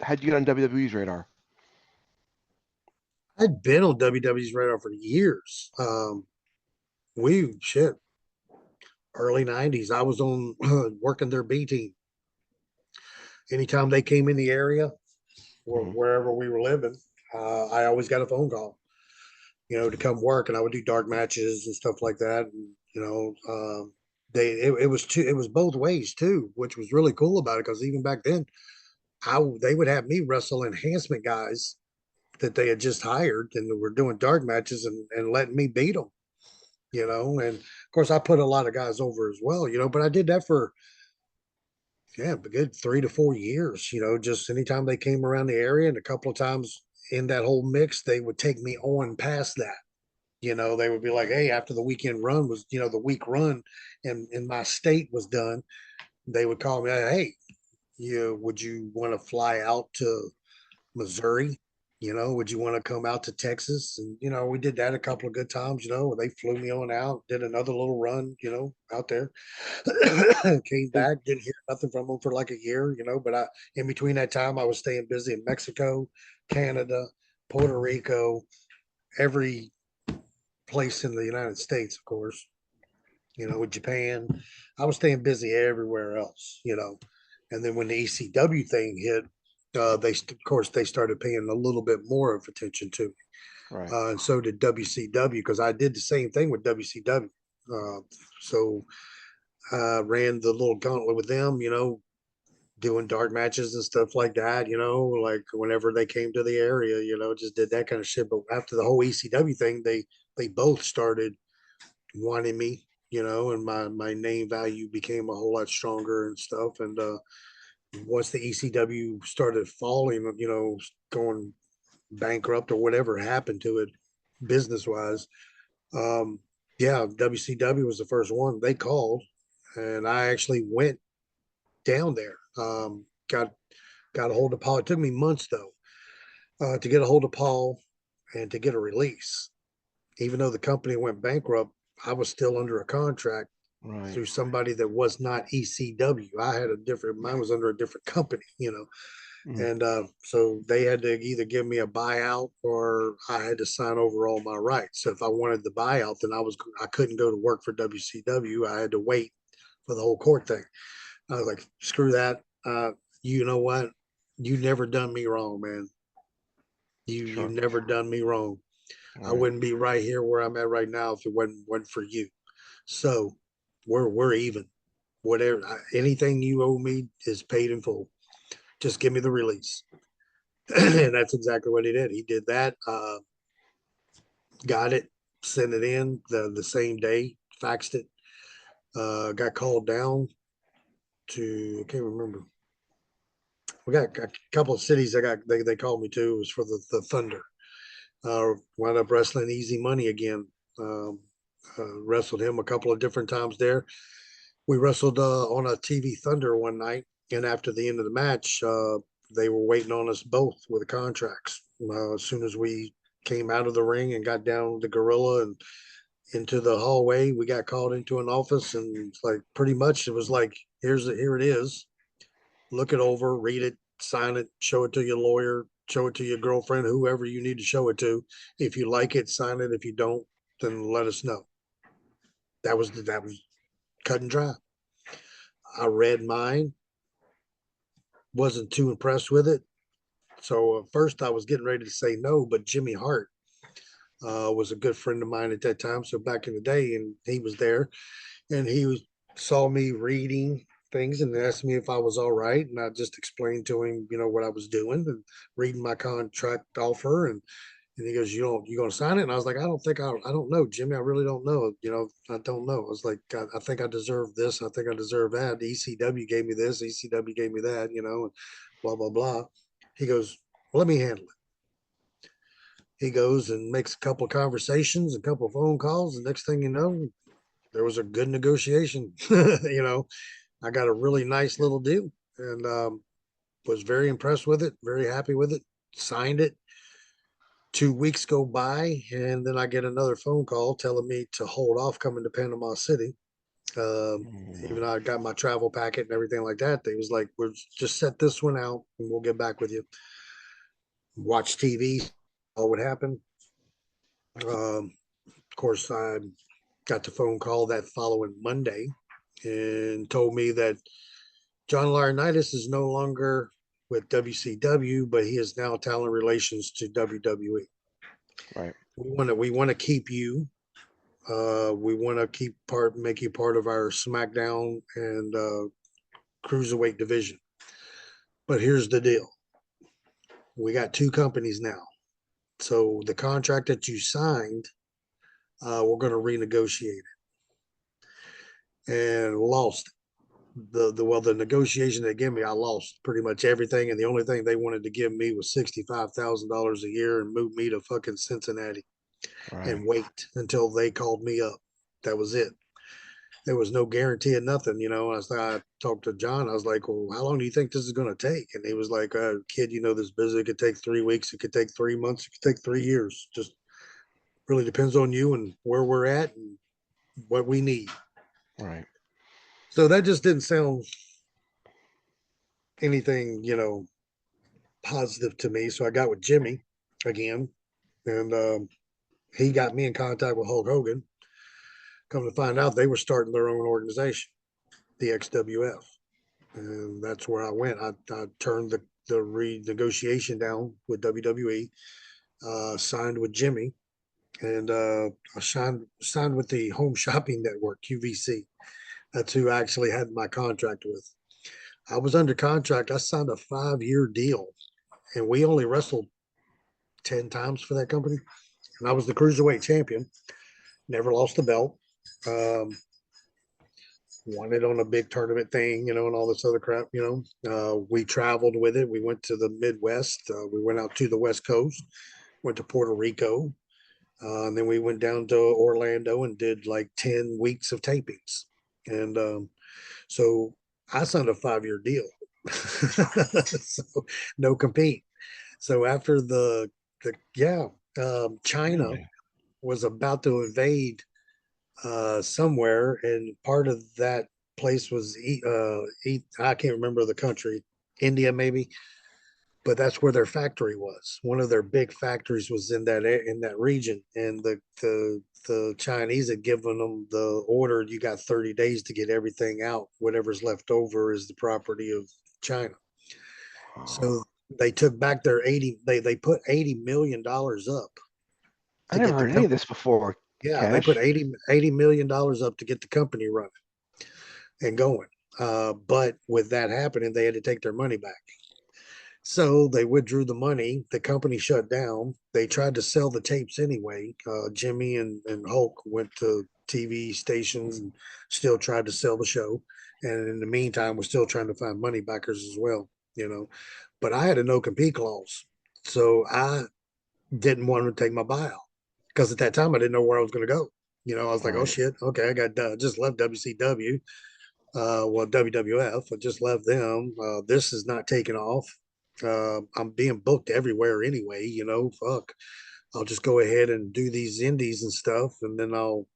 How'd you get on WWE's radar? I'd been on WWE's radar for years. We shit early '90s. I was on working their B team. Anytime they came in the area or Hmm. wherever we were living, I always got a phone call, to come work, and I would do dark matches and stuff like that. And, it was it was both ways too, which was really cool about it because even back then, they would have me wrestle enhancement guys that they had just hired and were doing dark matches and letting me beat them. And of course I put a lot of guys over as well, but I did that for yeah, a good 3 to 4 years, just anytime they came around the area, and a couple of times in that whole mix, they would take me on past that. They would be like, hey, after the weekend run was, the week run and in my state was done, they would call me, hey, would you want to fly out to Missouri? Would you want to come out to Texas? And, we did that a couple of good times, they flew me on out, did another little run, out there. Came Is, back, didn't hear nothing from them for like a year, but in between that time, I was staying busy in Mexico, Canada, Puerto Rico, every place in the United States, of course, with Japan. I was staying busy everywhere else, And then when the ECW thing hit, of course, they started paying a little bit more of attention to me. right. And so did WCW because I did the same thing with WCW. So I ran the little gauntlet with them, doing dark matches and stuff like that, like whenever they came to the area, just did that kind of shit. But after the whole ECW thing, they both started wanting me, and my name value became a whole lot stronger and stuff. And once the ECW started falling, going bankrupt or whatever happened to it business wise, um, yeah, WCW was the first one they called, and I actually went down there. Got a hold of Paul. It took me months though to get a hold of Paul and to get a release. Even though the company went bankrupt, I was still under a contract Right. through somebody that was not ECW. I had a different, mine was under a different company, Mm. and so they had to either give me a buyout or I had to sign over all my rights. So if I wanted the buyout, then I couldn't go to work for WCW. I had to wait for the whole court thing. I was like, screw that. You know what? You never done me wrong, man. You Sure. never done me wrong. I Right. wouldn't be right here where I'm at right now if it wasn't for you. So we're even. Whatever anything you owe me is paid in full. Just give me the release. And that's exactly what he did. He did that. Got it, sent it in the same day, faxed it. Got called down to I can't remember. We got a couple of cities they called me to. It was for the Thunder. Wound up wrestling Easy Money again. Um, Wrestled him a couple of different times there. We wrestled on a TV Thunder one night, and after the end of the match, they were waiting on us both with the contracts. As soon as we came out of the ring and got down the gorilla and into the hallway, we got called into an office, and it's like pretty much it was like, here it is. Look it over, read it, sign it, show it to your lawyer, show it to your girlfriend, whoever you need to show it to. If you like it, sign it. If you don't, then let us know. That was cut and dry. I read mine, wasn't too impressed with it. So at first I was getting ready to say no, but Jimmy Hart was a good friend of mine at that time. So back in the day, and he was there, and saw me reading things and asked me if I was all right, and I just explained to him, what I was doing and reading my contract offer, and he goes, you gonna sign it? And I was like, I don't know, Jimmy, I really don't know, I don't know. I was like, I think I deserve this, I think I deserve that. ECW gave me this, ECW gave me that, and blah blah blah. He goes, well, let me handle it. He goes and makes a couple of conversations, a couple of phone calls, and next thing you know, there was a good negotiation. I got a really nice little deal, and was very impressed with it, very happy with it. Signed it. 2 weeks go by, and then I get another phone call telling me to hold off coming to Panama City. Um, Mm, Even though I got my travel packet and everything like that, they was like, "We're just set this one out, and we'll get back with you." Watch TV, all would happen. Of course, I got the phone call that following Monday and told me that John Laurinaitis is no longer with WCW, but he is now talent relations to WWE. right. We want to keep you. We want to make you part of our SmackDown and cruiserweight division. But here's the deal: we got two companies now, so the contract that you signed, we're going to renegotiate it, and lost the negotiation they gave me. I lost pretty much everything, and the only thing they wanted to give me was $65,000 a year and move me to fucking Cincinnati Right. and wait until they called me up. That was it. There was no guarantee of nothing, you know. I talked to John. I was like, "Well, how long do you think this is going to take?" And he was like, "Kid, you know this business. It could take 3 weeks. It could take 3 months. It could take 3 years. Just really depends on you and where we're at and what we need." Right. So that just didn't sound anything, positive to me. So I got with Jimmy again, and he got me in contact with Hulk Hogan. Come to find out, they were starting their own organization, the XWF, and that's where I went. I turned the renegotiation down with WWE, signed with Jimmy, and I signed with the Home Shopping Network (QVC). That's who I actually had my contract with. I was under contract. I signed a 5-year deal, and we only wrestled 10 times for that company. And I was the cruiserweight champion. Never lost the belt. Um, Won it on a big tournament thing, and all this other crap. We traveled with it. We went to the Midwest. We went out to the West Coast. Went to Puerto Rico. And then we went down to Orlando and did like 10 weeks of tapings. And so I signed a 5-year deal. So no compete. So after China Really? was about to invade somewhere, and part of that place was I can't remember the country, India maybe, but that's where their factory was. One of their big factories was in that region, and the Chinese had given them the order: you got 30 days to get everything out. Whatever's left over is the property of China. Oh, So they took back their 80. They put $80 million up I to never get the heard any of company. this before, Yeah, they put Cash. $80 million up to get the company running and going. But with that happening, they had to take their money back. So they withdrew the money. The company shut down. They tried to sell the tapes anyway. Jimmy and Hulk went to TV stations and still tried to sell the show. And in the meantime, we're still trying to find money backers as well, you know. But I had a no compete clause. So I didn't want to take my buyout because at that time I didn't know where I was going to go. I was like, oh Right. shit, okay, I got just left WCW, WWF. I just left them. This is not taking off. I'm being booked everywhere anyway. Fuck. I'll just go ahead and do these indies and stuff, and then I'll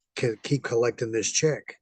keep collecting this check.